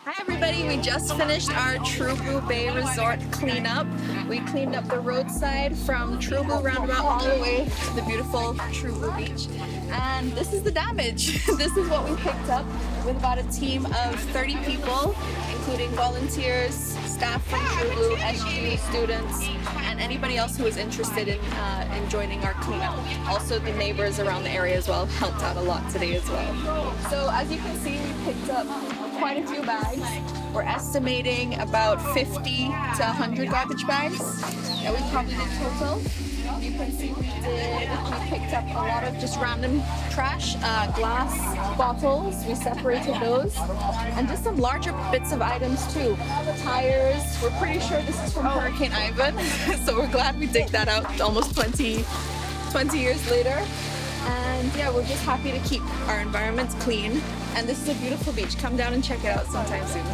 Hi everybody, we just finished our Trubu Bay Resort cleanup. We cleaned up the roadside from Trubu roundabout all the way to the beautiful Trubu Beach. And this is the damage. This is what we picked up with about a team of 30 people, including volunteers, staff from Trubu, SU students, and anybody else who was interested in joining our cleanup. Also the neighbors around the area as well helped out a lot today as well. So as you can see, we picked up quite a few bags. We're estimating about 50 to 100 garbage bags that we probably did total. You can see we picked up a lot of just random trash, glass bottles, we separated those, and just some larger bits of items too. Tires, we're pretty sure this is from Hurricane Ivan, so we're glad we dig that out almost 20 years later. And yeah, we're just happy to keep our environments clean. And this is a beautiful beach. Come down and check it out sometime soon.